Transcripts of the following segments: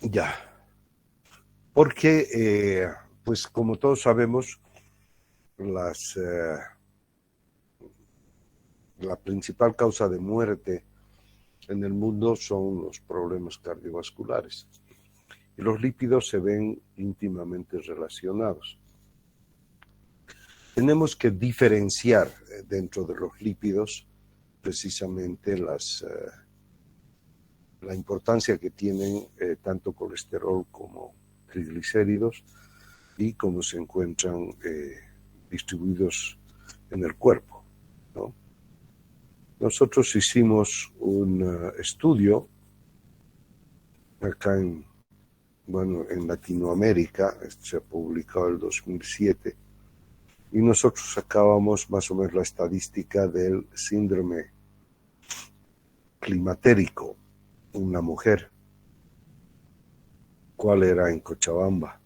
Ya, porque, pues como todos sabemos, las, la principal causa de muerte en el mundo son los problemas cardiovasculares y los lípidos se ven íntimamente relacionados. Tenemos que diferenciar dentro de los lípidos precisamente la importancia que tienen tanto colesterol como triglicéridos y cómo se encuentran distribuidos en el cuerpo, ¿no? Nosotros hicimos un estudio acá en Latinoamérica, se publicó en el 2007, y nosotros sacábamos más o menos la estadística del síndrome climatérico, una mujer, cuál era en Cochabamba,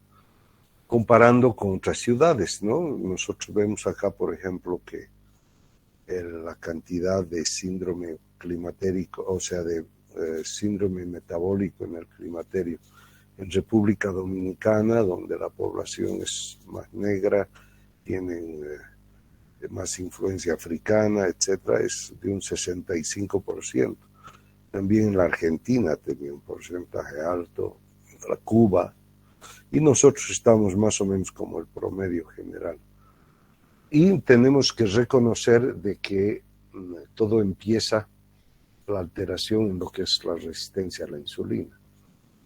comparando con otras ciudades, ¿no? Nosotros vemos acá, por ejemplo, que la cantidad de síndrome climatérico, o sea, de síndrome metabólico en el climaterio en República Dominicana, donde la población es más negra, tienen más influencia africana, etcétera, es de un 65%. También en la Argentina tenía un porcentaje alto, la Cuba, y nosotros estamos más o menos como el promedio general. Y tenemos que reconocer de que todo empieza la alteración en lo que es la resistencia a la insulina.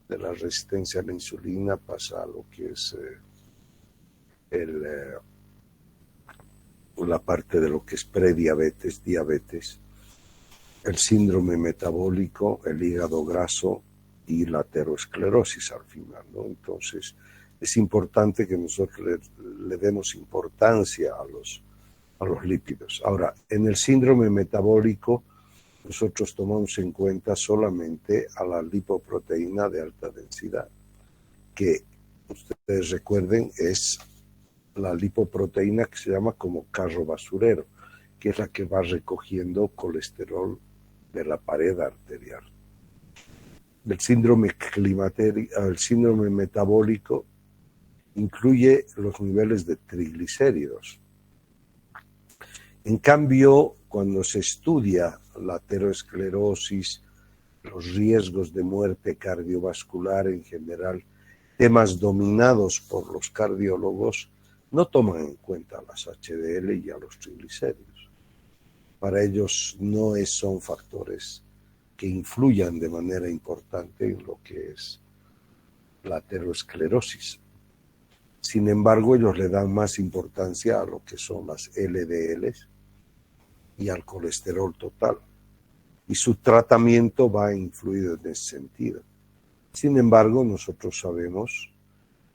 De la resistencia a la insulina pasa a lo que es la parte de lo que es prediabetes, diabetes, el síndrome metabólico, el hígado graso y la aterosclerosis al final, ¿no? Entonces, es importante que nosotros le demos importancia a los lípidos. Ahora, en el síndrome metabólico, nosotros tomamos en cuenta solamente a la lipoproteína de alta densidad, que ustedes recuerden es la lipoproteína que se llama como carro basurero, que es la que va recogiendo colesterol de la pared arterial. El síndrome el síndrome metabólico incluye los niveles de triglicéridos. En cambio, cuando se estudia la aterosclerosis, los riesgos de muerte cardiovascular en general, temas dominados por los cardiólogos, no toman en cuenta a las HDL y a los triglicéridos. Para ellos no son factores que influyan de manera importante en lo que es la aterosclerosis. Sin embargo, ellos le dan más importancia a lo que son las LDLs y al colesterol total. Y su tratamiento va influido en ese sentido. Sin embargo, nosotros sabemos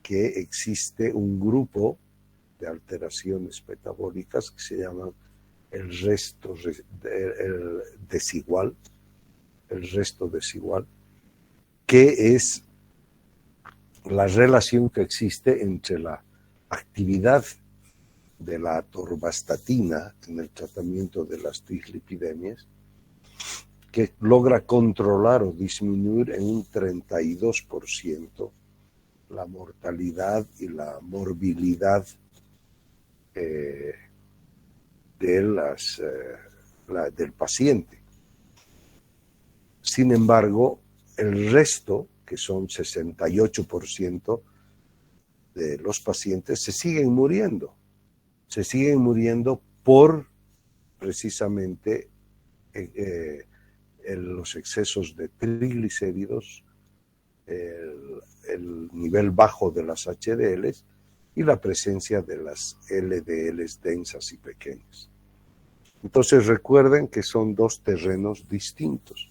que existe un grupo de alteraciones metabólicas que se llaman el resto desigual, que es la relación que existe entre la actividad de la atorvastatina en el tratamiento de las dislipidemias, que logra controlar o disminuir en un 32% la mortalidad y la morbilidad del paciente. Sin embargo, el resto, que son 68% de los pacientes, se siguen muriendo por precisamente los excesos de triglicéridos, el nivel bajo de las HDLs y la presencia de las LDLs densas y pequeñas. Entonces recuerden que son dos terrenos distintos.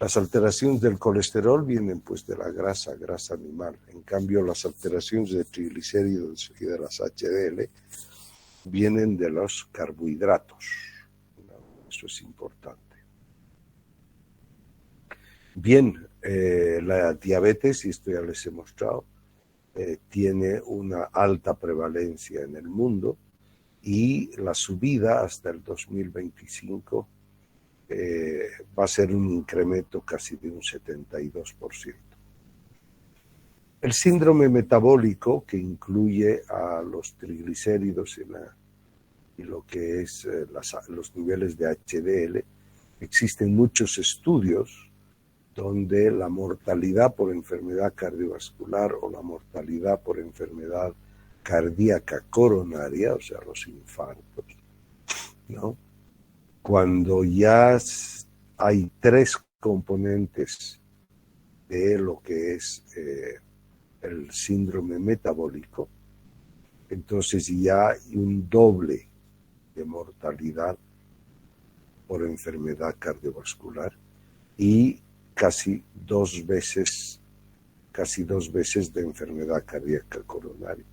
Las alteraciones del colesterol vienen pues de la grasa animal. En cambio, las alteraciones de triglicéridos y de las HDL vienen de los carbohidratos. Eso es importante. Bien, la diabetes, y esto ya les he mostrado, tiene una alta prevalencia en el mundo y la subida hasta el 2025 va a ser un incremento casi de un 72%. El síndrome metabólico, que incluye a los triglicéridos y lo que es los niveles de HDL, existen muchos estudios donde la mortalidad por enfermedad cardiovascular o la mortalidad por enfermedad cardíaca coronaria, o sea, los infartos, ¿no? Cuando ya hay 3 componentes de lo que es el síndrome metabólico, entonces ya hay un doble de mortalidad por enfermedad cardiovascular y casi dos veces de enfermedad cardíaca coronaria.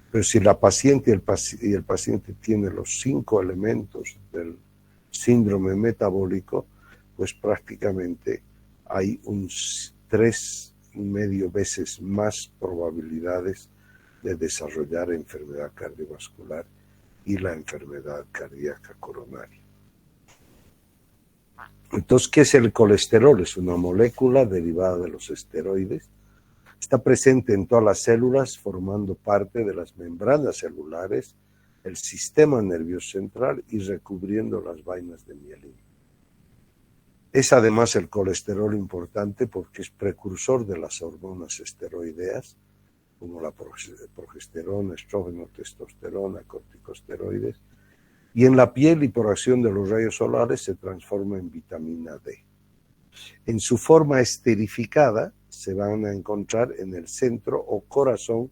Pero si la paciente y el paciente tiene los 5 elementos del síndrome metabólico, pues prácticamente hay un 3,5 veces más probabilidades de desarrollar enfermedad cardiovascular y la enfermedad cardíaca coronaria. Entonces, ¿qué es el colesterol? Es una molécula derivada de los esteroides. Está presente en todas las células, formando parte de las membranas celulares, el sistema nervioso central y recubriendo las vainas de mielina. Es además el colesterol importante porque es precursor de las hormonas esteroideas, como la progesterona, estrógeno, testosterona, corticosteroides, y en la piel y por acción de los rayos solares se transforma en vitamina D. En su forma esterificada se van a encontrar en el centro o corazón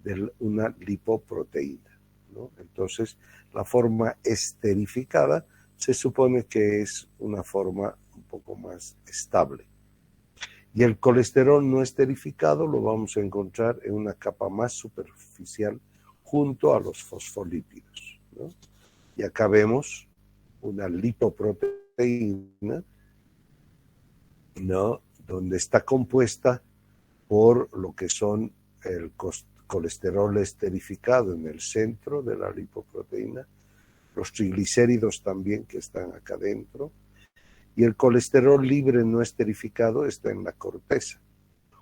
de una lipoproteína, ¿no? Entonces, la forma esterificada se supone que es una forma un poco más estable. Y el colesterol no esterificado lo vamos a encontrar en una capa más superficial junto a los fosfolípidos, ¿no? Y acá vemos una lipoproteína, ¿no? Donde está compuesta por lo que son el colesterol esterificado en el centro de la lipoproteína, los triglicéridos también que están acá dentro, y el colesterol libre no esterificado está en la corteza,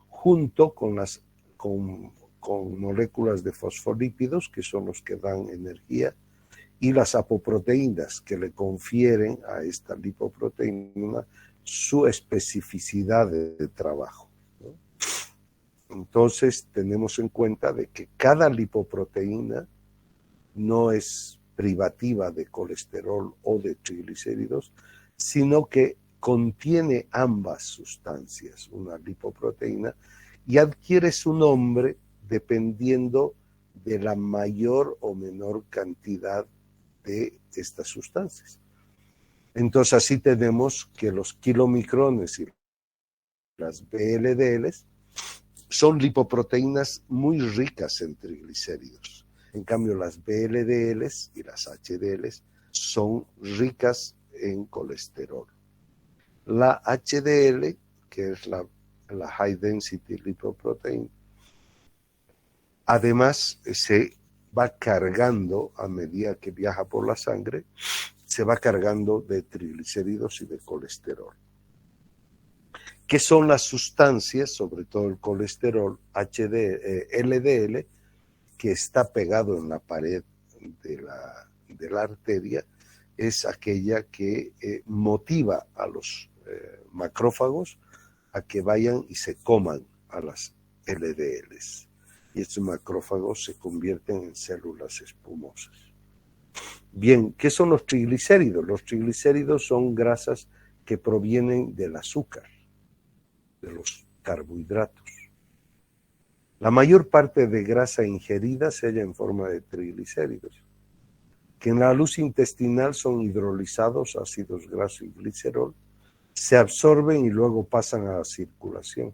junto con moléculas de fosfolípidos, que son los que dan energía, y las apoproteínas, que le confieren a esta lipoproteína su especificidad de trabajo, ¿no? Entonces, tenemos en cuenta de que cada lipoproteína no es privativa de colesterol o de triglicéridos, sino que contiene ambas sustancias, una lipoproteína, y adquiere su nombre dependiendo de la mayor o menor cantidad de estas sustancias. Entonces, así tenemos que los kilomicrones y las VLDLs son lipoproteínas muy ricas en triglicéridos. En cambio, las VLDLs y las HDLs son ricas en colesterol. La HDL, que es la High Density Lipoprotein, además se va cargando a medida que viaja por la sangre, se va cargando de triglicéridos y de colesterol. ¿Qué son las sustancias, sobre todo el colesterol LDL, que está pegado en la pared de la arteria? Es aquella que motiva a los macrófagos a que vayan y se coman a las LDLs. Y estos macrófagos se convierten en células espumosas. Bien, ¿qué son los triglicéridos? Los triglicéridos son grasas que provienen del azúcar, de los carbohidratos. La mayor parte de grasa ingerida se halla en forma de triglicéridos, que en la luz intestinal son hidrolizados ácidos grasos y glicerol, se absorben y luego pasan a la circulación.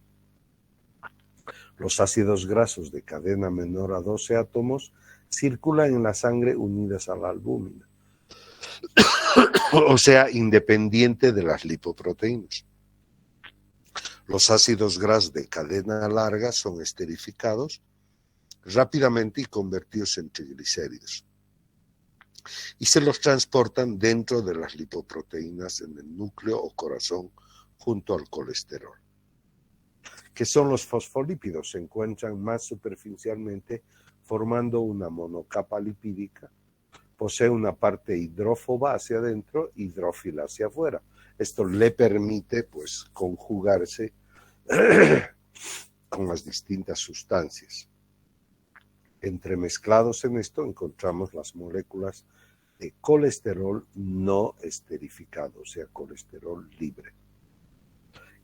Los ácidos grasos de cadena menor a 12 átomos circulan en la sangre unidas a la albúmina, o sea, independiente de las lipoproteínas. Los ácidos grasos de cadena larga son esterificados rápidamente y convertidos en triglicéridos. Y se los transportan dentro de las lipoproteínas en el núcleo o corazón junto al colesterol. ¿Qué son los fosfolípidos? Se encuentran más superficialmente formando una monocapa lipídica. Posee una parte hidrófoba hacia adentro, hidrófila hacia afuera. Esto le permite, pues, conjugarse con las distintas sustancias. Entremezclados en esto encontramos las moléculas de colesterol no esterificado, o sea, colesterol libre.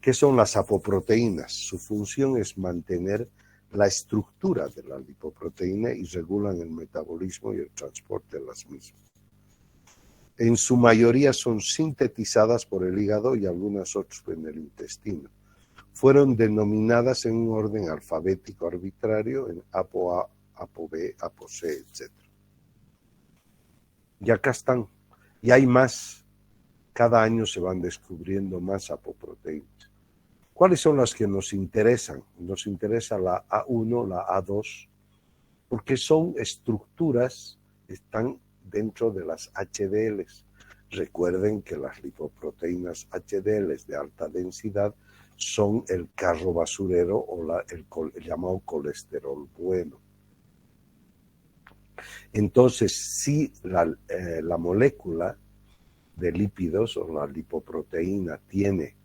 ¿Qué son las apoproteínas? Su función es mantener la estructura de la lipoproteína y regulan el metabolismo y el transporte de las mismas. En su mayoría son sintetizadas por el hígado y algunas otras en el intestino. Fueron denominadas en un orden alfabético arbitrario en ApoA, ApoB, ApoC, etc. Y acá están. Y hay más. Cada año se van descubriendo más apoproteínas. ¿Cuáles son las que nos interesan? Nos interesa la A1, la A2, porque son estructuras que están dentro de las HDLs. Recuerden que las lipoproteínas HDLs de alta densidad son el carro basurero o el llamado colesterol bueno. Entonces, si la molécula de lípidos o la lipoproteína tiene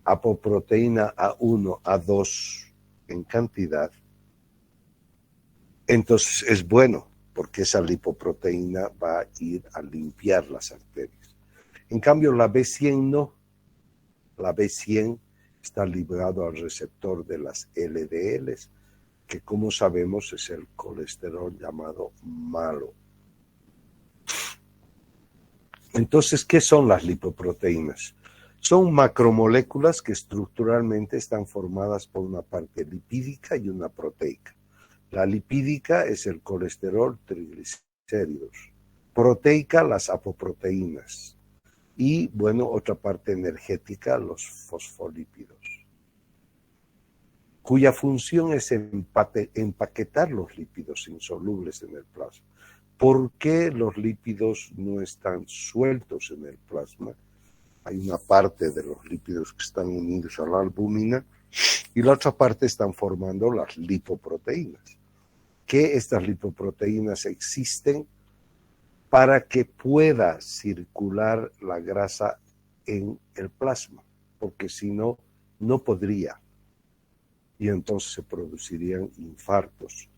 apoproteína A1, A2 en cantidad, entonces es bueno, porque esa lipoproteína va a ir a limpiar las arterias. En cambio, la B100 no. La B100 está ligado al receptor de las LDLs, que como sabemos es el colesterol llamado malo. Entonces, ¿qué son las lipoproteínas? Son macromoléculas que estructuralmente están formadas por una parte lipídica y una proteica. La lipídica es el colesterol, triglicéridos. Proteica, las apoproteínas. Y, bueno, otra parte energética, los fosfolípidos, cuya función es empaquetar los lípidos insolubles en el plasma. ¿Por qué los lípidos no están sueltos en el plasma? Hay una parte de los lípidos que están unidos a la albúmina y la otra parte están formando las lipoproteínas. Que estas lipoproteínas existen para que pueda circular la grasa en el plasma, porque si no, no podría. Y entonces se producirían infartos.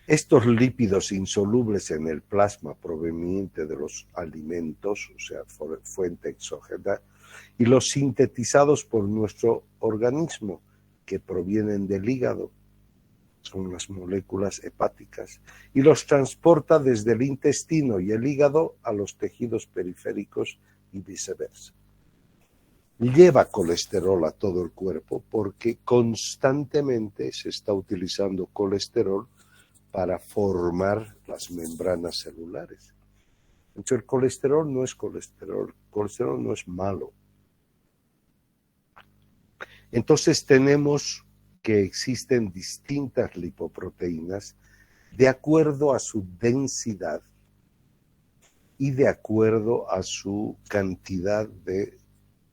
Estos lípidos insolubles en el plasma provenientes de los alimentos, o sea, fuente exógena, y los sintetizados por nuestro organismo, que provienen del hígado, son las moléculas hepáticas, y los transporta desde el intestino y el hígado a los tejidos periféricos y viceversa. Lleva colesterol a todo el cuerpo porque constantemente se está utilizando colesterol para formar las membranas celulares. Entonces el colesterol no es colesterol, el colesterol no es malo. Entonces tenemos que existen distintas lipoproteínas de acuerdo a su densidad y de acuerdo a su cantidad de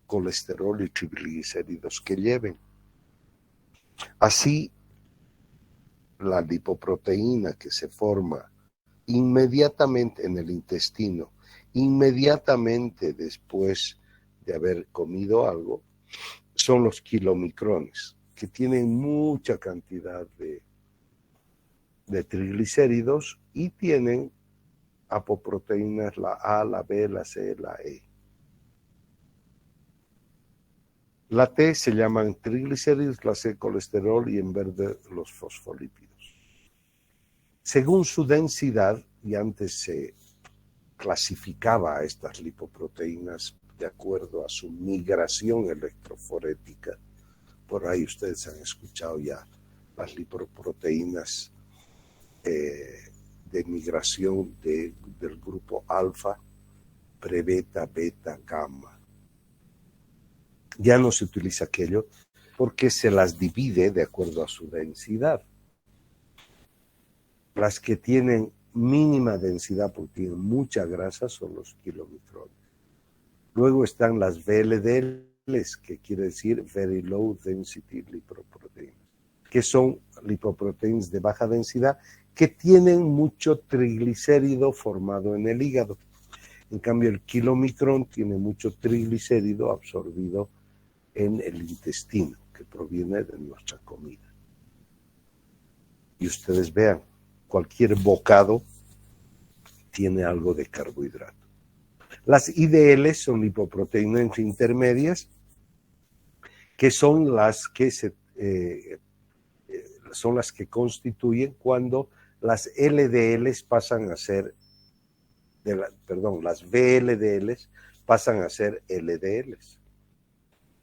colesterol y triglicéridos que lleven. Así, la lipoproteína que se forma inmediatamente en el intestino, inmediatamente después de haber comido algo, son los kilomicrones, que tienen mucha cantidad de triglicéridos y tienen apoproteínas, la A, la B, la C, la E. La T se llaman triglicéridos, la C colesterol y en verde los fosfolípidos. Según su densidad, y antes se clasificaba a estas lipoproteínas de acuerdo a su migración electroforética. Por ahí ustedes han escuchado ya las lipoproteínas de migración del grupo alfa, prebeta, beta, gamma. Ya no se utiliza aquello porque se las divide de acuerdo a su densidad. Las que tienen mínima densidad porque tienen mucha grasa son los kilomicrones. Luego están las VLDL, que quiere decir Very Low Density Lipoproteins, que son lipoproteínas de baja densidad que tienen mucho triglicérido formado en el hígado. En cambio, el kilomicrón tiene mucho triglicérido absorbido en el intestino, que proviene de nuestra comida. Y ustedes vean, cualquier bocado tiene algo de carbohidrato. Las IDL son lipoproteínas intermedias, que son las que constituyen cuando las LDLs pasan a ser, las VLDLs pasan a ser LDLs.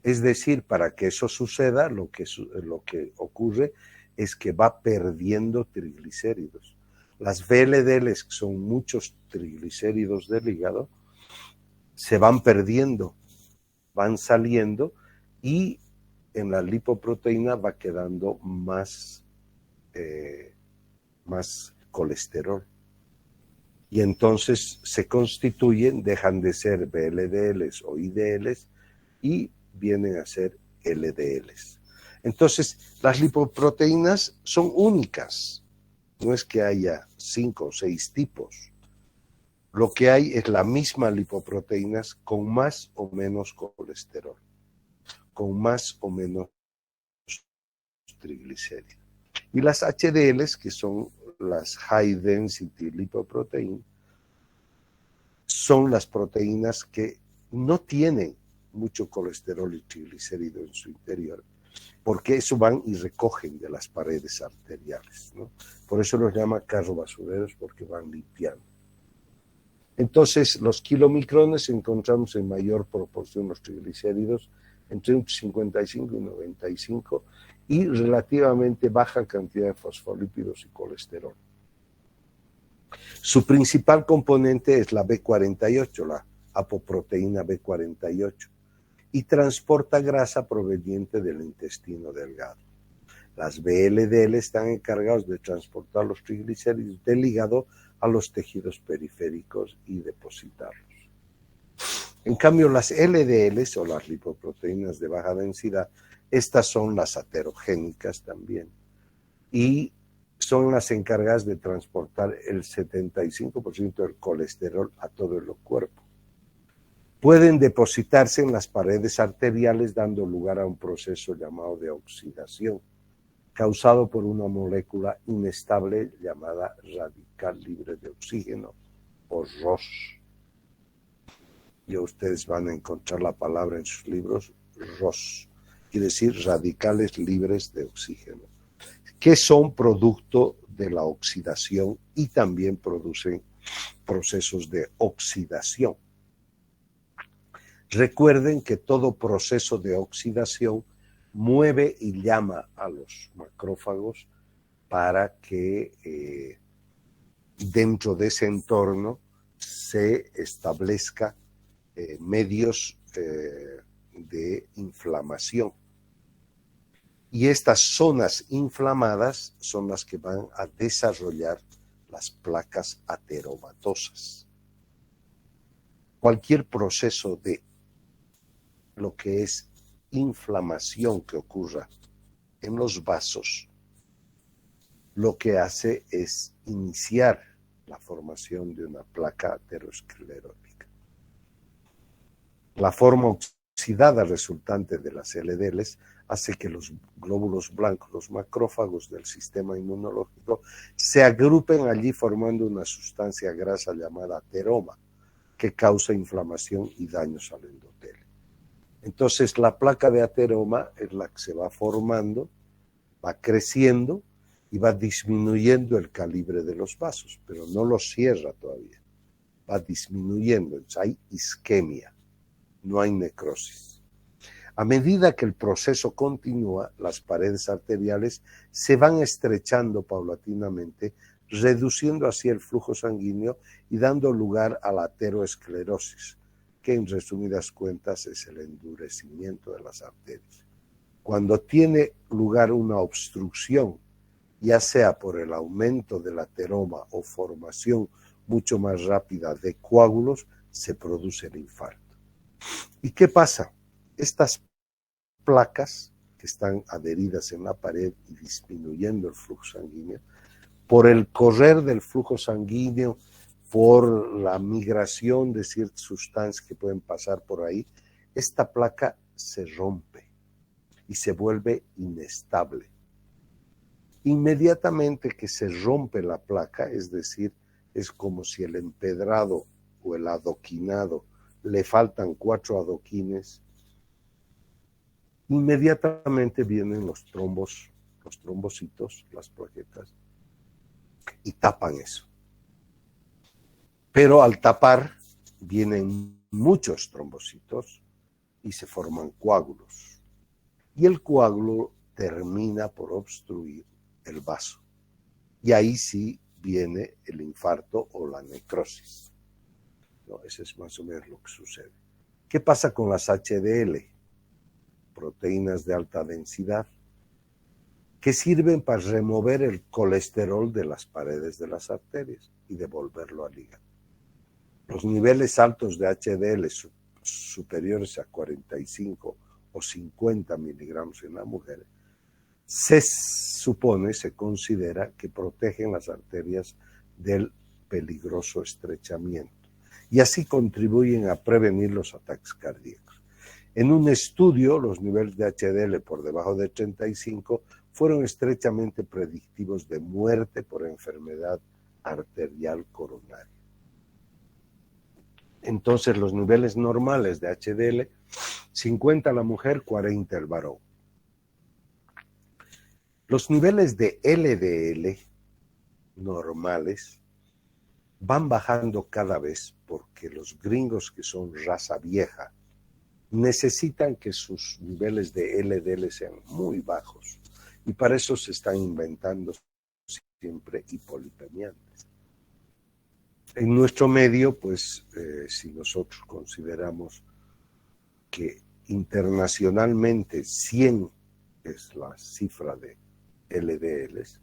Es decir, para que eso suceda, lo que ocurre es que va perdiendo triglicéridos. Las VLDLs, que son muchos triglicéridos del hígado, se van perdiendo, van saliendo y en la lipoproteína va quedando más colesterol. Y entonces se constituyen, dejan de ser VLDLs o IDLs y vienen a ser LDLs. Entonces, las lipoproteínas son únicas. No es que haya 5 o 6 tipos. Lo que hay es la misma lipoproteínas con más o menos colesterol, con más o menos triglicéridos. Y las HDLs, que son las High Density Lipoprotein, son las proteínas que no tienen mucho colesterol y triglicérido en su interior, porque eso van y recogen de las paredes arteriales, ¿no? Por eso los llama carrobasureros, porque van limpiando. Entonces, los kilomicrones encontramos en mayor proporción los triglicéridos, entre un 55 y 95, y relativamente baja cantidad de fosfolípidos y colesterol. Su principal componente es la B48, la apoproteína B48, y transporta grasa proveniente del intestino delgado. Las VLDL están encargados de transportar los triglicéridos del hígado a los tejidos periféricos y depositarlos. En cambio, las LDLs o las lipoproteínas de baja densidad, estas son las aterogénicas también, y son las encargadas de transportar el 75% del colesterol a todo el cuerpo. Pueden depositarse en las paredes arteriales dando lugar a un proceso llamado de oxidación, causado por una molécula inestable llamada radical libre de oxígeno, o ROS. Y ustedes van a encontrar la palabra en sus libros, ROS, quiere decir radicales libres de oxígeno, que son producto de la oxidación y también producen procesos de oxidación. Recuerden que todo proceso de oxidación mueve y llama a los macrófagos para que dentro de ese entorno se establezca medios de inflamación. Y estas zonas inflamadas son las que van a desarrollar las placas ateromatosas. Cualquier proceso de lo que es inflamación que ocurra en los vasos, lo que hace es iniciar la formación de una placa aterosclerótica. La forma oxidada resultante de las LDLs hace que los glóbulos blancos, los macrófagos del sistema inmunológico, se agrupen allí formando una sustancia grasa llamada ateroma, que causa inflamación y daños al endotelio. Entonces, la placa de ateroma es la que se va formando, va creciendo y va disminuyendo el calibre de los vasos, pero no los cierra todavía, va disminuyendo, entonces hay isquemia, no hay necrosis. A medida que el proceso continúa, las paredes arteriales se van estrechando paulatinamente, reduciendo así el flujo sanguíneo y dando lugar a la ateroesclerosis, que en resumidas cuentas es el endurecimiento de las arterias. Cuando tiene lugar una obstrucción, ya sea por el aumento del ateroma o formación mucho más rápida de coágulos, se produce el infarto. ¿Y qué pasa? Estas placas que están adheridas en la pared y disminuyendo el flujo sanguíneo, por el correr del flujo sanguíneo, por la migración de ciertas sustancias que pueden pasar por ahí, esta placa se rompe y se vuelve inestable. Inmediatamente que se rompe la placa, es decir, es como si el empedrado o el adoquinado le faltan 4 adoquines, inmediatamente vienen los trombos, los trombocitos, las plaquetas, y tapan eso. Pero al tapar vienen muchos trombocitos y se forman coágulos. Y el coágulo termina por obstruir el vaso. Y ahí sí viene el infarto o la necrosis. ¿No? Ese es más o menos lo que sucede. ¿Qué pasa con las HDL? Proteínas de alta densidad, que sirven para remover el colesterol de las paredes de las arterias y devolverlo al hígado. Los niveles altos de HDL superiores a 45 o 50 miligramos en la mujer se supone, se considera que protegen las arterias del peligroso estrechamiento y así contribuyen a prevenir los ataques cardíacos. En un estudio, los niveles de HDL por debajo de 35 fueron estrechamente predictivos de muerte por enfermedad arterial coronaria. Entonces, los niveles normales de HDL, 50 la mujer, 40 el varón. Los niveles de LDL normales van bajando cada vez porque los gringos que son raza vieja necesitan que sus niveles de LDL sean muy bajos y para eso se están inventando siempre hipolipemiantes. En nuestro medio, pues, si nosotros consideramos que internacionalmente 100 es la cifra de LDLs,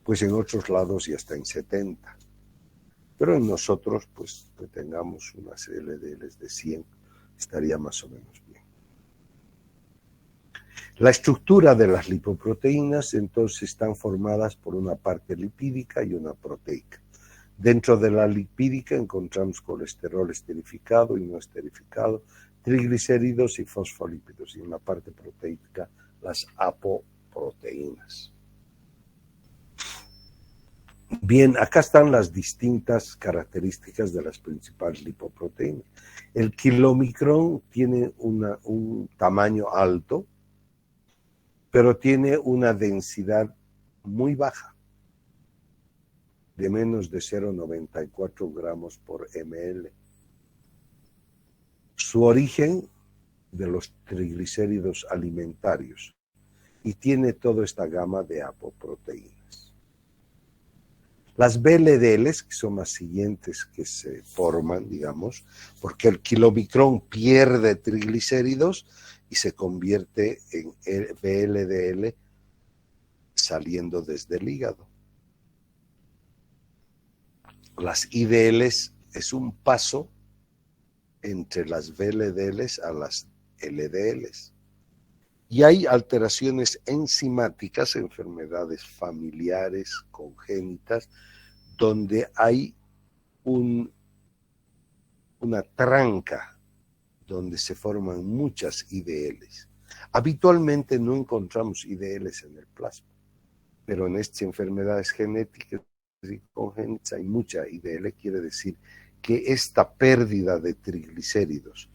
pues en otros lados ya está en 70. Pero en nosotros, pues, que tengamos unas LDLs de 100, estaría más o menos bien. La estructura de las lipoproteínas, entonces, están formadas por una parte lipídica y una proteica. Dentro de la lipídica encontramos colesterol esterificado y no esterificado, triglicéridos y fosfolípidos, y en la parte proteica las apoproteínas. Bien, acá están las distintas características de las principales lipoproteínas. El kilomicrón tiene un tamaño alto, pero tiene una densidad muy baja, de menos de 0,94 gramos por ml. Su origen de los triglicéridos alimentarios y tiene toda esta gama de apoproteínas. Las VLDLs, que son las siguientes que se forman, digamos, porque el kilomicrón pierde triglicéridos y se convierte en VLDL saliendo desde el hígado. Las IDLs es un paso entre las VLDLs a las LDLs. Y hay alteraciones enzimáticas, enfermedades familiares, congénitas, donde hay una tranca donde se forman muchas IDLs. Habitualmente no encontramos IDLs en el plasma, pero en estas enfermedades genéticas y congénitas hay mucha IDL, quiere decir que esta pérdida de triglicéridos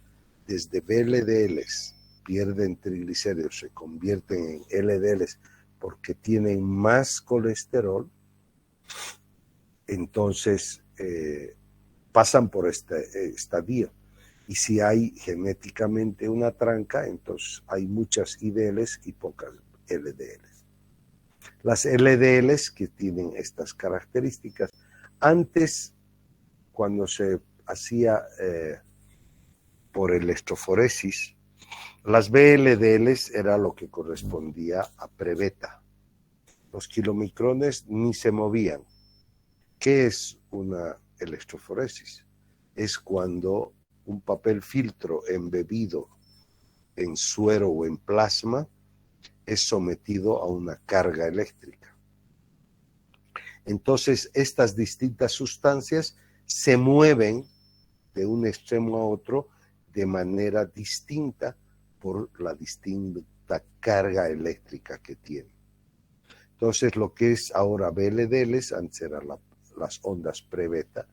desde VLDLs pierden triglicéridos, se convierten en LDLs porque tienen más colesterol, entonces pasan por este estadio. Y si hay genéticamente una tranca, entonces hay muchas IDLs y pocas LDLs. Las LDLs que tienen estas características, antes cuando se hacía por electroforesis, las VLDLs era lo que correspondía a prebeta. Los kilomicrones ni se movían. ¿Qué es una electroforesis? Es cuando un papel filtro embebido en suero o en plasma, es sometido a una carga eléctrica. Entonces, estas distintas sustancias se mueven de un extremo a otro de manera distinta por la distinta carga eléctrica que tienen. Entonces, lo que es ahora BLDLs, antes eran las ondas pre-beta,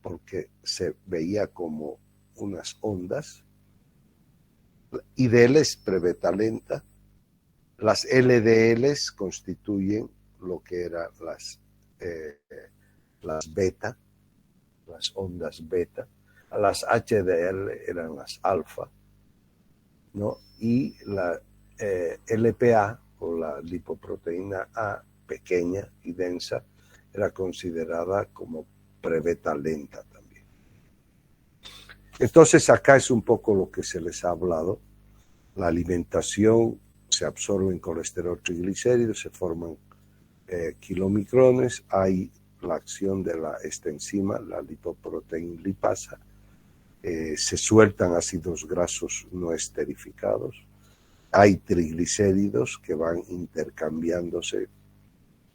porque se veía como unas ondas, IDLs pre-beta lenta, las LDLs constituyen lo que eran las beta, las ondas beta, las HDL eran las alfa, ¿no? Y la LPA, o la lipoproteína A, pequeña y densa, era considerada como pre-beta lenta también. Entonces acá es un poco lo que se les ha hablado. La alimentación, se absorben colesterol, triglicéridos, se forman kilomicrones, hay la acción de esta enzima, la lipoproteína lipasa, se sueltan ácidos grasos no esterificados, hay triglicéridos que van intercambiándose,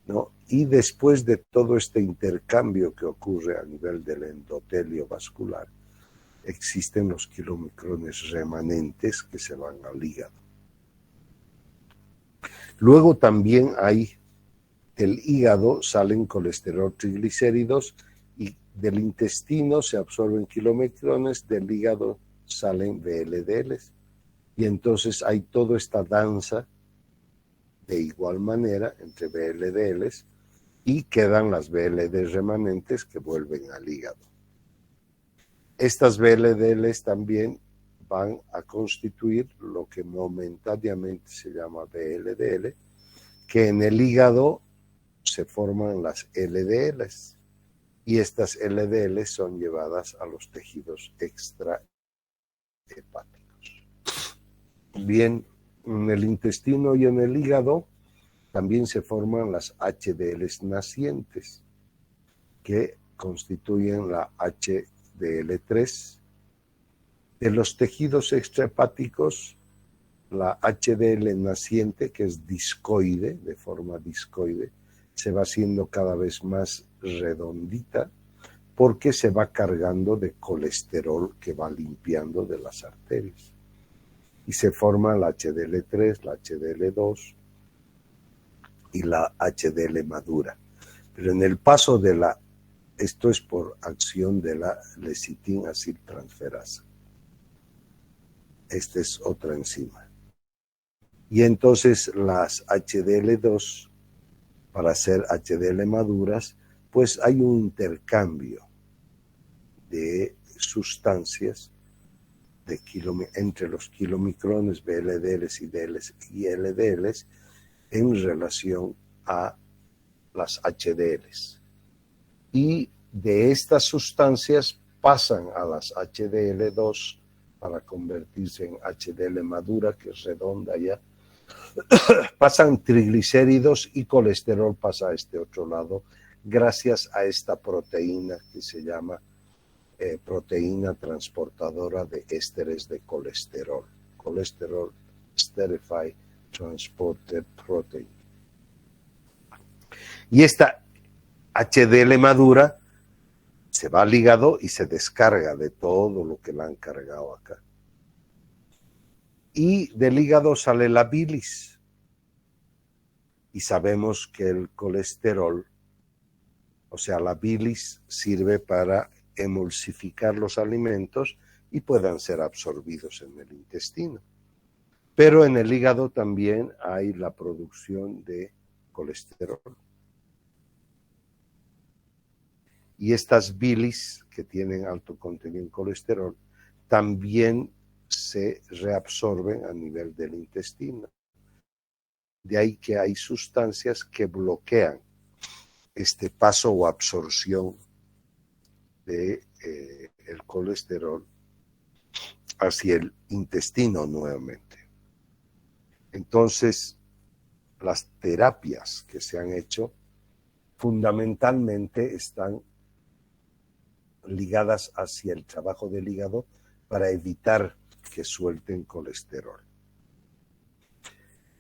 ¿no? Y después de todo este intercambio que ocurre a nivel del endotelio vascular, existen los kilomicrones remanentes que se van al hígado. Luego también hay del hígado salen colesterol, triglicéridos, y del intestino se absorben kilomicrones, del hígado salen VLDLs. Y entonces hay toda esta danza de igual manera entre VLDLs y quedan las VLDs remanentes que vuelven al hígado. Estas VLDLs también van a constituir lo que momentáneamente se llama VLDL, que en el hígado se forman las LDLs, y estas LDLs son llevadas a los tejidos extrahepáticos. Bien, en el intestino y en el hígado también se forman las HDLs nacientes, que constituyen la HDL3. De los tejidos extrahepáticos, la HDL naciente, que es discoide, de forma discoide, se va haciendo cada vez más redondita porque se va cargando de colesterol que va limpiando de las arterias. Y se forma la HDL3, la HDL2 y la HDL madura. Pero en el paso de esto es por acción de la lecitina aciltransferasa. Esta es otra enzima. Y entonces las HDL2, para hacer HDL maduras, pues hay un intercambio de sustancias entre los kilomicrones, VLDLs, IDLs y LDLs en relación a las HDLs. Y de estas sustancias pasan a las HDL2 para convertirse en HDL madura, que es redonda ya. Pasan triglicéridos y colesterol pasa a este otro lado gracias a esta proteína que se llama proteína transportadora de ésteres de colesterol. Colesterol Esterified Transporter Protein. Y esta HDL madura se va al hígado y se descarga de todo lo que la han cargado acá. Y del hígado sale la bilis. Y sabemos que el colesterol, o sea, la bilis, sirve para emulsificar los alimentos y puedan ser absorbidos en el intestino. Pero en el hígado también hay la producción de colesterol. Y estas bilis, que tienen alto contenido en colesterol, también se reabsorben a nivel del intestino. De ahí que hay sustancias que bloquean este paso o absorción de el colesterol hacia el intestino nuevamente. Entonces, las terapias que se han hecho fundamentalmente están ligadas hacia el trabajo del hígado para evitar que suelten colesterol.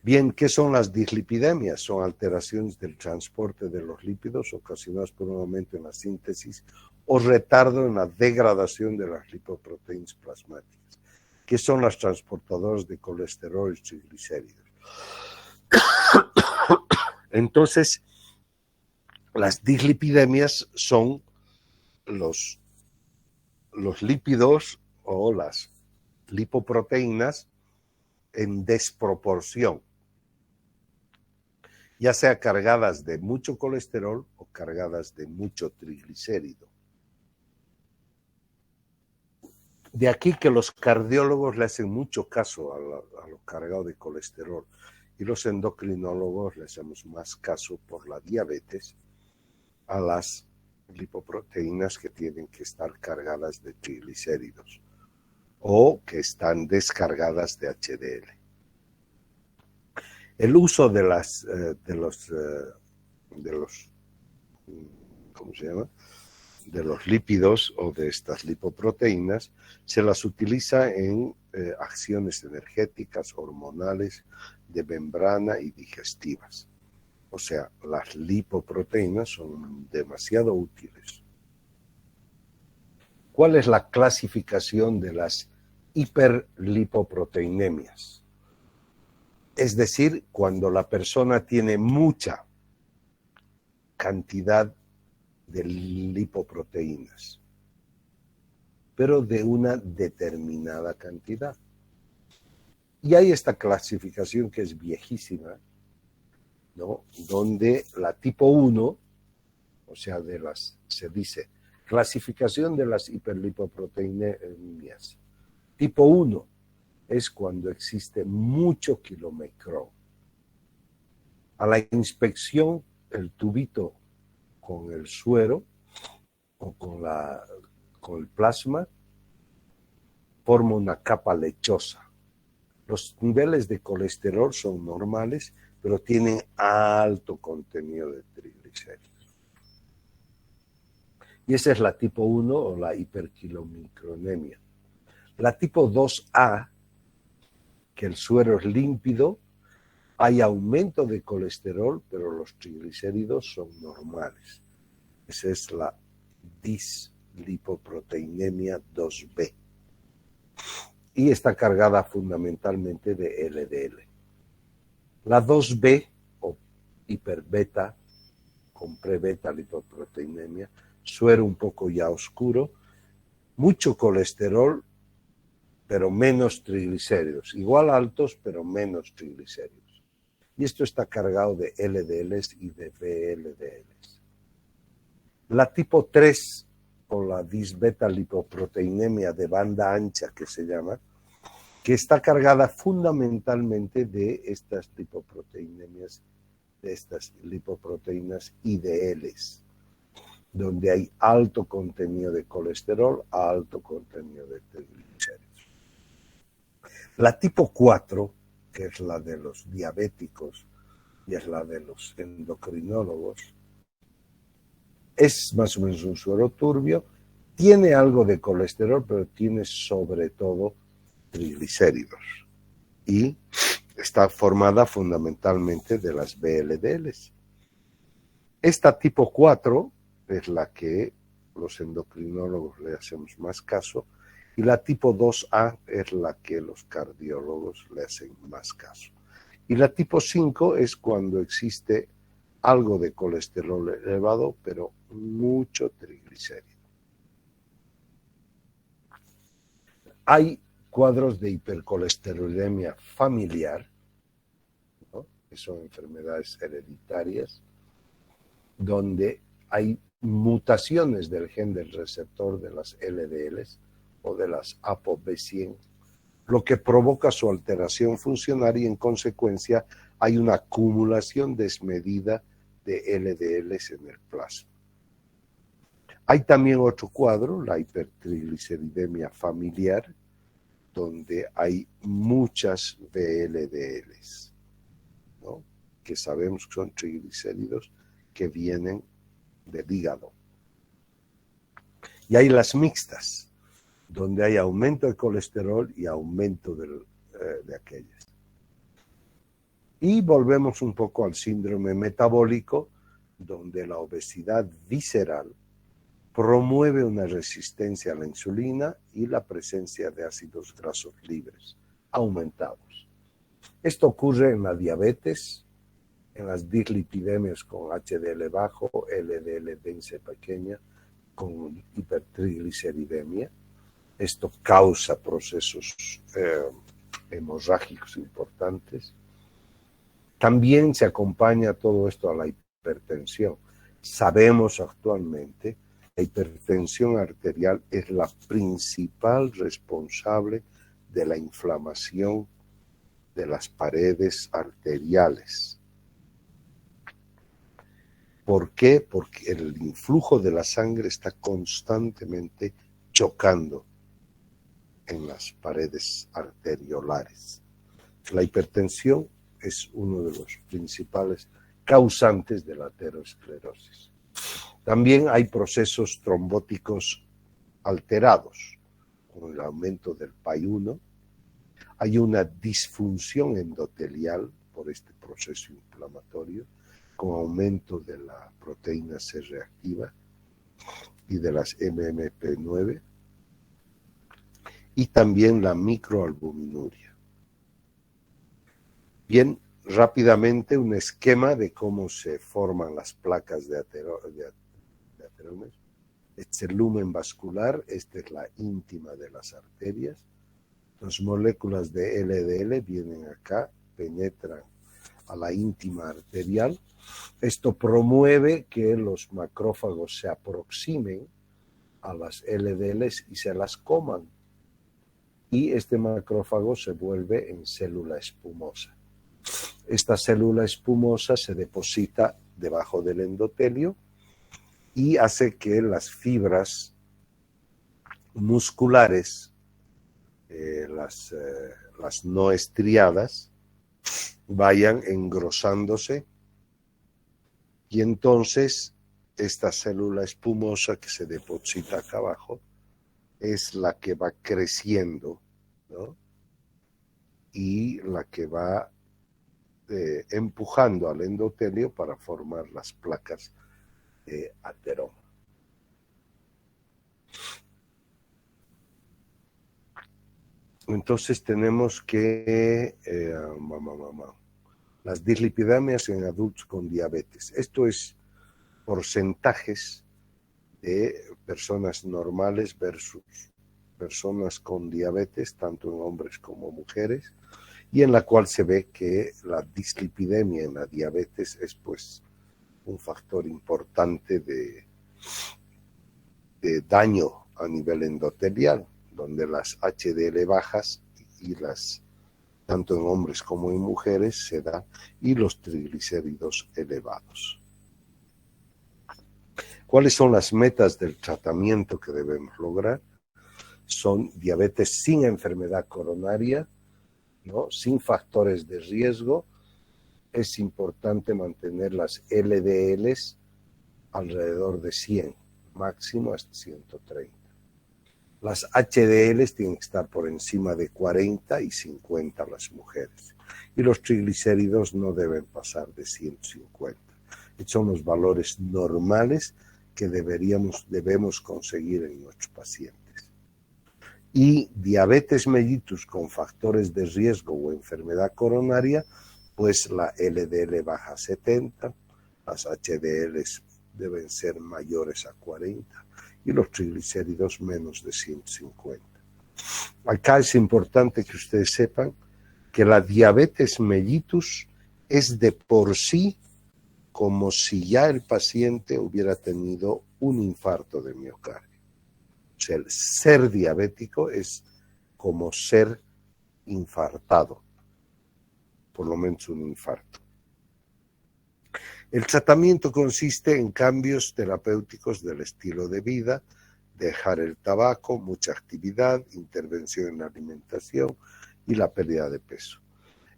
Bien, ¿qué son las dislipidemias? Son alteraciones del transporte de los lípidos ocasionadas por un aumento en la síntesis o retardo en la degradación de las lipoproteínas plasmáticas, que son las transportadoras de colesterol y triglicéridos. Entonces, las dislipidemias son los lípidos o las lipoproteínas en desproporción, ya sea cargadas de mucho colesterol o cargadas de mucho triglicérido. De aquí que los cardiólogos le hacen mucho caso a lo cargado de colesterol y los endocrinólogos le hacemos más caso por la diabetes a las lipoproteínas que tienen que estar cargadas de triglicéridos o que están descargadas de HDL. El uso de los lípidos o de estas lipoproteínas se las utiliza en acciones energéticas, hormonales, de membrana y digestivas. O sea, las lipoproteínas son demasiado útiles. ¿Cuál es la clasificación de las hiperlipoproteinemias? Es decir, cuando la persona tiene mucha cantidad de lipoproteínas, pero de una determinada cantidad. Y hay esta clasificación que es viejísima, ¿no? Donde la tipo 1, o sea, se dice clasificación de las hiperlipoproteinemias. Tipo 1 es cuando existe mucho kilomicrón. A la inspección, el tubito con el suero o con el plasma forma una capa lechosa. Los niveles de colesterol son normales, pero tienen alto contenido de triglicéridos. Y esa es la tipo 1 o la hiperkilomicronemia. La tipo 2A, que el suero es límpido, hay aumento de colesterol, pero los triglicéridos son normales. Esa es la dislipoproteinemia 2B. Y está cargada fundamentalmente de LDL. La 2B, o hiperbeta, con prebeta lipoproteinemia, suero un poco ya oscuro, mucho colesterol, pero menos triglicéridos. Igual altos, pero menos triglicéridos. Y esto está cargado de LDLs y de VLDLs. La tipo 3, o la disbeta lipoproteinemia de banda ancha que se llama, que está cargada fundamentalmente de estas lipoproteinemias, de estas lipoproteínas IDLs, donde hay alto contenido de colesterol, alto contenido de triglicéridos. La tipo 4, que es la de los diabéticos y es la de los endocrinólogos, es más o menos un suero turbio, tiene algo de colesterol, pero tiene sobre todo triglicéridos. Y está formada fundamentalmente de las VLDLs. Esta tipo 4 es la que los endocrinólogos le hacemos más caso, y la tipo 2A es la que los cardiólogos le hacen más caso. Y la tipo 5 es cuando existe algo de colesterol elevado, pero mucho triglicérido. Hay cuadros de hipercolesterolemia familiar, ¿no? Que son enfermedades hereditarias, donde hay mutaciones del gen del receptor de las LDLs o de las ApoB100, lo que provoca su alteración funcional y en consecuencia hay una acumulación desmedida de LDLs en el plasma. Hay también otro cuadro, la hipertrigliceridemia familiar, donde hay muchas VLDLs, ¿no? Que sabemos que son triglicéridos que vienen del hígado. Y hay las mixtas, donde hay aumento de colesterol y aumento de aquellas. Y volvemos un poco al síndrome metabólico, donde la obesidad visceral promueve una resistencia a la insulina y la presencia de ácidos grasos libres aumentados. Esto ocurre en la diabetes, en las dislipidemias con HDL bajo, LDL densa pequeña, con hipertrigliceridemia. Esto causa procesos hemorrágicos importantes. También se acompaña todo esto a la hipertensión. Sabemos actualmente que la hipertensión arterial es la principal responsable de la inflamación de las paredes arteriales. ¿Por qué? Porque el influjo de la sangre está constantemente chocando en las paredes arteriolares. La hipertensión es uno de los principales causantes de la aterosclerosis. También hay procesos trombóticos alterados, con el aumento del PAI-1. Hay una disfunción endotelial por este proceso inflamatorio, con aumento de la proteína C reactiva y de las MMP9, y también la microalbuminuria. Bien, rápidamente un esquema de cómo se forman las placas de aterones. Este es el lumen vascular, esta es la íntima de las arterias. Las moléculas de LDL vienen acá, penetran a la íntima arterial. Esto promueve que los macrófagos se aproximen a las LDLs y se las coman. Y este macrófago se vuelve en célula espumosa. Esta célula espumosa se deposita debajo del endotelio y hace que las fibras musculares, las no estriadas, vayan engrosándose, y entonces esta célula espumosa que se deposita acá abajo es la que va creciendo, ¿no? Y la que va empujando al endotelio para formar las placas de ateroma. Entonces tenemos que las dislipidemias en adultos con diabetes. Esto es porcentajes de personas normales versus personas con diabetes, tanto en hombres como mujeres, y en la cual se ve que la dislipidemia en la diabetes es pues un factor importante de daño a nivel endotelial, donde las HDL bajas y las, tanto en hombres como en mujeres, se dan, y los triglicéridos elevados. ¿Cuáles son las metas del tratamiento que debemos lograr? Son diabetes sin enfermedad coronaria, ¿no? Sin factores de riesgo. Es importante mantener las LDLs alrededor de 100, máximo hasta 130. Las HDLs tienen que estar por encima de 40 y 50 las mujeres. Y los triglicéridos no deben pasar de 150. Estos son los valores normales que debemos conseguir en nuestros pacientes. Y diabetes mellitus con factores de riesgo o enfermedad coronaria, pues la LDL baja a 70, las HDLs deben ser mayores a 40 y los triglicéridos menos de 150. Acá es importante que ustedes sepan que la diabetes mellitus es de por sí como si ya el paciente hubiera tenido un infarto de miocardio. O sea, el ser diabético es como ser infartado, por lo menos un infarto. El tratamiento consiste en cambios terapéuticos del estilo de vida, dejar el tabaco, mucha actividad, intervención en la alimentación y la pérdida de peso.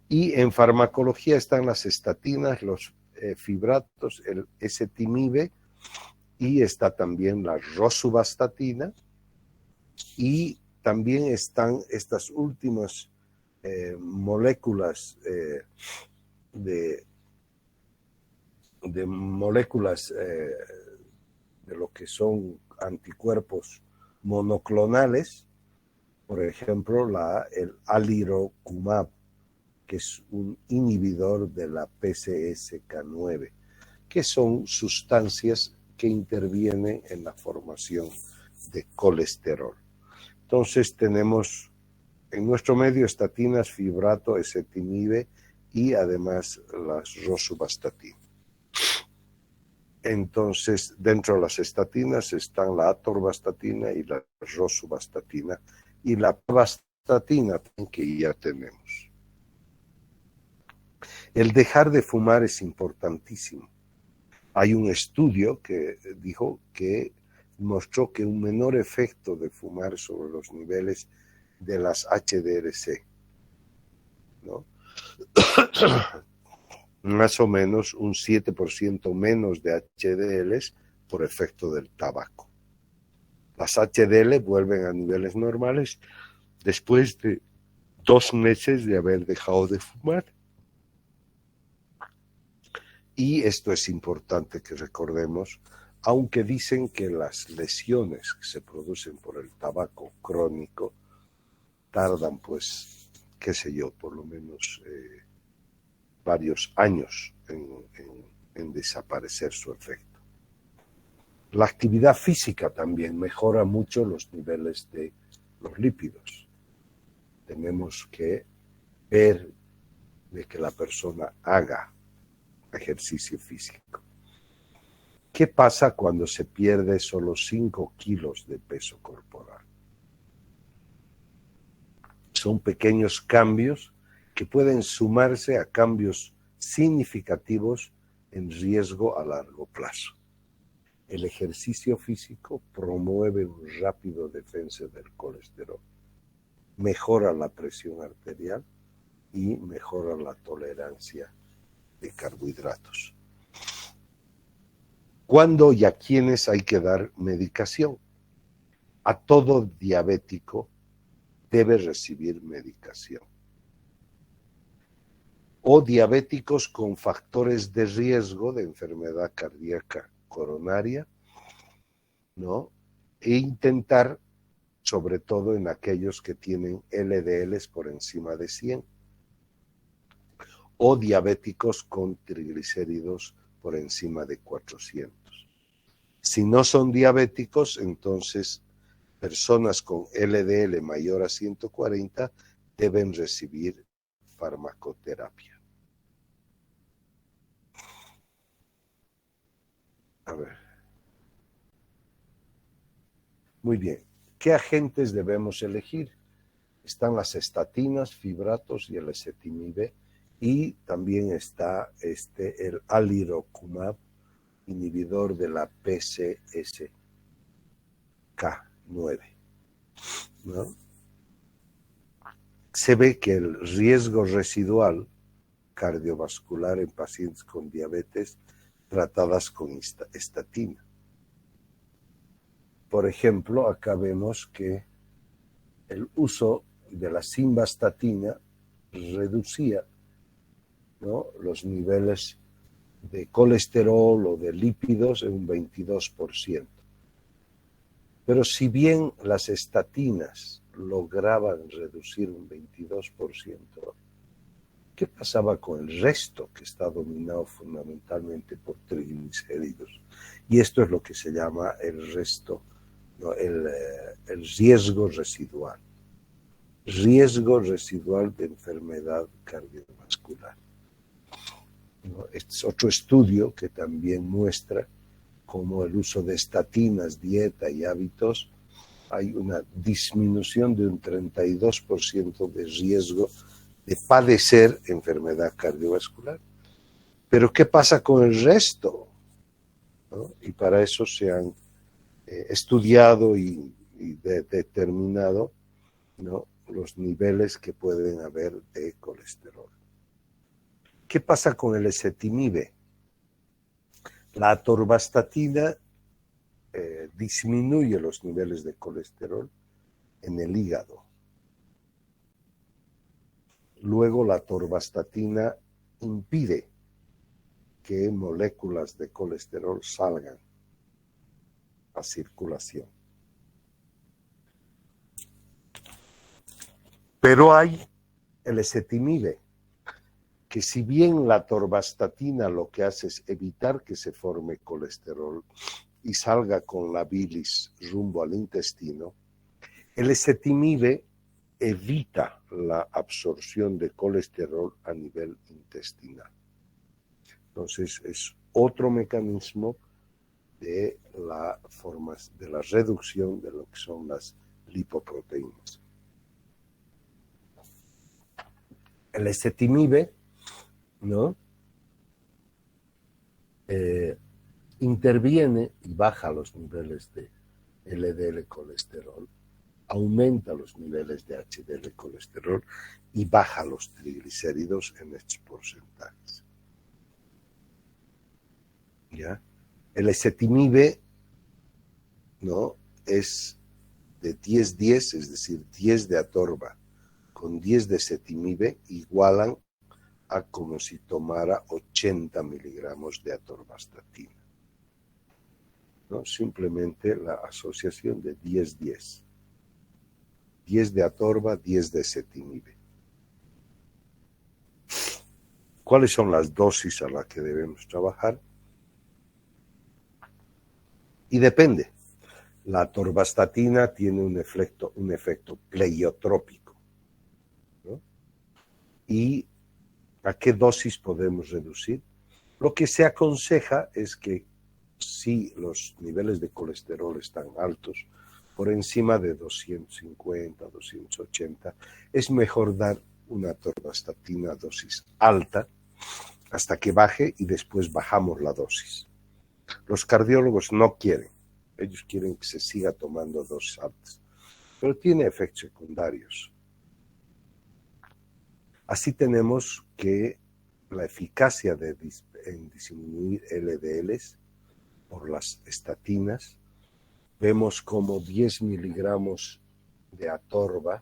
Y en farmacología están las estatinas, los fibratos, el ezetimibe, y está también la rosuvastatina y también están estas últimas moléculas de moléculas de lo que son anticuerpos monoclonales, por ejemplo, el alirocumab, que es un inhibidor de la PCSK9, que son sustancias que intervienen en la formación de colesterol. Entonces tenemos en nuestro medio estatinas, fibrato, ezetimibe y además las rosuvastatina. Entonces, dentro de las estatinas están la atorvastatina y la rosuvastatina y la pravastatina que ya tenemos. El dejar de fumar es importantísimo. Hay un estudio que dijo que mostró que un menor efecto de fumar sobre los niveles de las HDLC, ¿no? Más o menos un 7% menos de HDLs por efecto del tabaco. Las HDL vuelven a niveles normales después de 2 meses de haber dejado de fumar. Y esto es importante que recordemos, aunque dicen que las lesiones que se producen por el tabaco crónico tardan, pues, qué sé yo, por lo menos varios años en desaparecer su efecto. La actividad física también mejora mucho los niveles de los lípidos. Tenemos que ver de que la persona haga ejercicio físico. ¿Qué pasa cuando se pierde solo 5 kilos de peso corporal? Son pequeños cambios que pueden sumarse a cambios significativos en riesgo a largo plazo. El ejercicio físico promueve un rápido descenso del colesterol, mejora la presión arterial y mejora la tolerancia de carbohidratos. ¿Cuándo y a quiénes hay que dar medicación? A todo diabético debe recibir medicación. O diabéticos con factores de riesgo de enfermedad cardíaca coronaria, ¿no? E intentar, sobre todo en aquellos que tienen LDLs por encima de 100, o diabéticos con triglicéridos por encima de 400. Si no son diabéticos, entonces personas con LDL mayor a 140 deben recibir farmacoterapia. A ver. Muy bien. ¿Qué agentes debemos elegir? Están las estatinas, fibratos y el ezetimibe, y también está el alirocumab, inhibidor de la PCSK9, ¿no? Se ve que el riesgo residual cardiovascular en pacientes con diabetes tratadas con estatina. Por ejemplo, acá vemos que el uso de la simvastatina reducía, ¿no?, los niveles de colesterol o de lípidos en un 22%. Pero si bien las estatinas lograban reducir un 22%, ¿qué pasaba con el resto, que está dominado fundamentalmente por triglicéridos? Y esto es lo que se llama el resto, ¿no?, el riesgo residual. Riesgo residual de enfermedad cardiovascular, ¿no? Este es otro estudio que también muestra cómo el uso de estatinas, dieta y hábitos, hay una disminución de un 32% de riesgo de padecer enfermedad cardiovascular. Pero ¿qué pasa con el resto? ¿No? Y para eso se han estudiado y determinado, ¿no?, los niveles que pueden haber de colesterol. ¿Qué pasa con el ezetimibe? La atorvastatina disminuye los niveles de colesterol, en el hígado. Luego la atorvastatina impide que moléculas de colesterol salgan a circulación. Pero hay el ezetimibe, que si bien la atorvastatina lo que hace es evitar que se forme colesterol y salga con la bilis rumbo al intestino, el ezetimibe evita la absorción de colesterol a nivel intestinal. Entonces es otro mecanismo de la reducción de lo que son las lipoproteínas. El ezetimibe, ¿no? Interviene y baja los niveles de LDL colesterol, aumenta los niveles de HDL colesterol y baja los triglicéridos en estos porcentajes. ¿Ya? El ezetimibe, ¿no? Es de 10-10, es decir, 10 de atorva con 10 de ezetimibe igualan a como si tomara 80 miligramos de atorvastatina, ¿no? Simplemente la asociación de 10-10. 10 de atorva, 10 de ezetimibe. ¿Cuáles son las dosis a las que debemos trabajar? Y depende. La atorvastatina tiene un efecto pleiotrópico, ¿no? ¿Y a qué dosis podemos reducir? Lo que se aconseja es que si los niveles de colesterol están altos, por encima de 250, 280, es mejor dar una atorvastatina a dosis alta hasta que baje y después bajamos la dosis. Los cardiólogos no quieren, ellos quieren que se siga tomando dosis altas, pero tiene efectos secundarios. Así tenemos que la eficacia en disminuir LDLs por las estatinas, vemos como 10 miligramos de atorva,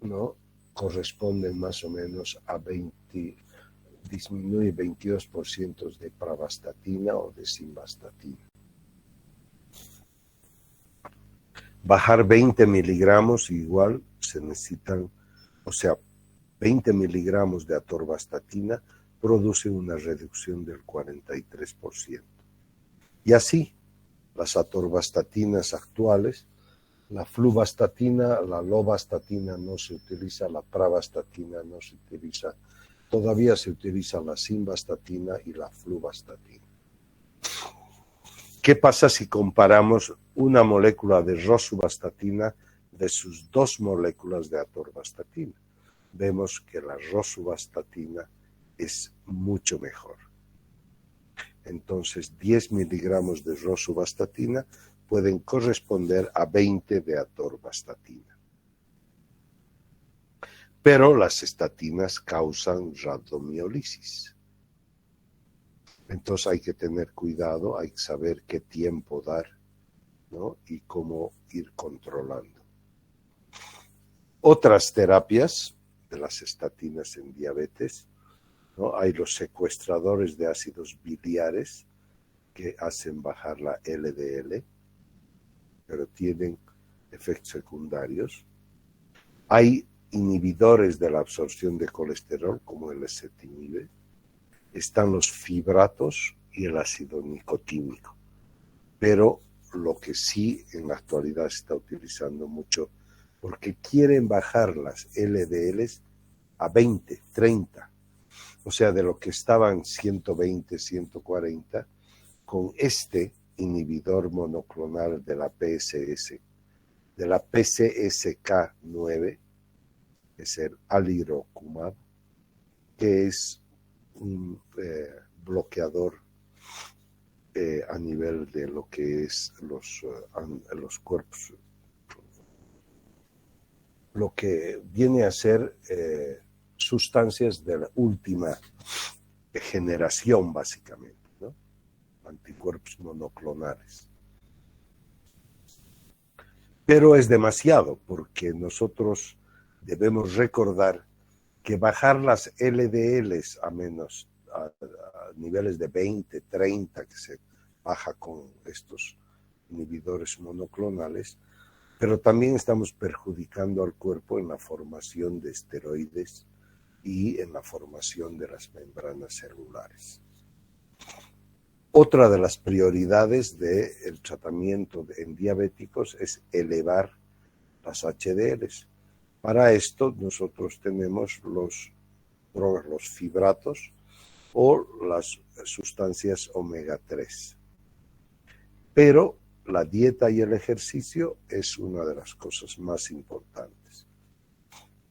¿no? Corresponden más o menos a disminuye 22% de pravastatina o de simvastatina. Bajar 20 miligramos igual se necesitan, o sea, 20 miligramos de atorvastatina producen una reducción del 43%. Y así, las atorvastatinas actuales, la fluvastatina, la lovastatina no se utiliza, la pravastatina no se utiliza, todavía se utiliza la simvastatina y la fluvastatina. ¿Qué pasa si comparamos una molécula de rosuvastatina de sus 2 moléculas de atorvastatina? Vemos que la rosuvastatina es mucho mejor. Entonces, 10 miligramos de rosuvastatina pueden corresponder a 20 de atorvastatina. Pero las estatinas causan rabdomiólisis. Entonces hay que tener cuidado, hay que saber qué tiempo dar, ¿no? Y cómo ir controlando. Otras terapias de las estatinas en diabetes, ¿no? Hay los secuestradores de ácidos biliares que hacen bajar la LDL, pero tienen efectos secundarios. Hay inhibidores de la absorción de colesterol, como el ezetimibe. Están los fibratos y el ácido nicotínico. Pero lo que sí en la actualidad se está utilizando mucho, porque quieren bajar las LDLs a 20, 30. O sea, de lo que estaban 120, 140, con este inhibidor monoclonal de la PSS, de la PCSK9, que es el alirocumab, que es un bloqueador a nivel de lo que es los cuerpos, lo que viene a ser sustancias de la última generación, básicamente, ¿no? Anticuerpos monoclonales. pero es demasiado porque nosotros debemos recordar que bajar las LDLs a menos a niveles de 20, 30 que se baja con estos inhibidores monoclonales, pero también estamos perjudicando al cuerpo en la formación de esteroides y en la formación de las membranas celulares. Otra de las prioridades del tratamiento en diabéticos es elevar las HDLs. Para esto nosotros tenemos los fibratos o las sustancias omega 3. Pero la dieta y el ejercicio es una de las cosas más importantes.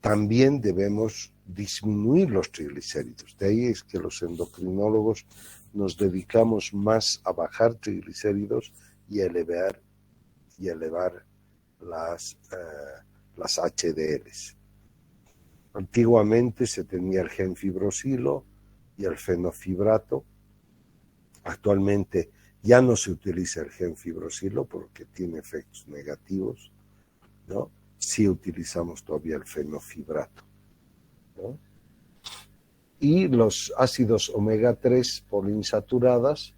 También debemos disminuir los triglicéridos. De ahí es que los endocrinólogos nos dedicamos más a bajar triglicéridos y elevar las HDLs. Antiguamente se tenía el genfibrosilo y el fenofibrato. Actualmente ya no se utiliza el genfibrosilo porque tiene efectos negativos, ¿no? Sí utilizamos todavía el fenofibrato, ¿no? Y los ácidos omega 3 poliinsaturadas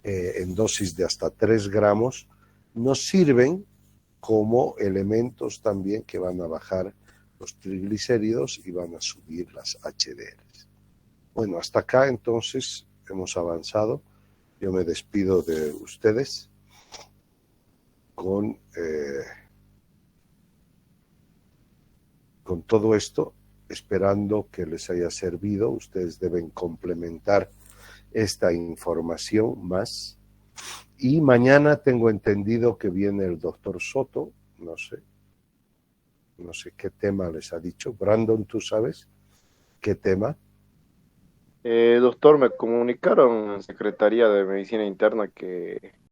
en dosis de hasta 3 gramos nos sirven como elementos también que van a bajar los triglicéridos y van a subir las HDLs. Bueno, hasta acá entonces hemos avanzado. Yo me despido de ustedes con todo esto, esperando que les haya servido. Ustedes deben complementar esta información más. Y mañana tengo entendido que viene el doctor Soto, no sé qué tema les ha dicho. Brandon, ¿tú sabes qué tema? Doctor, me comunicaron en Secretaría de Medicina Interna que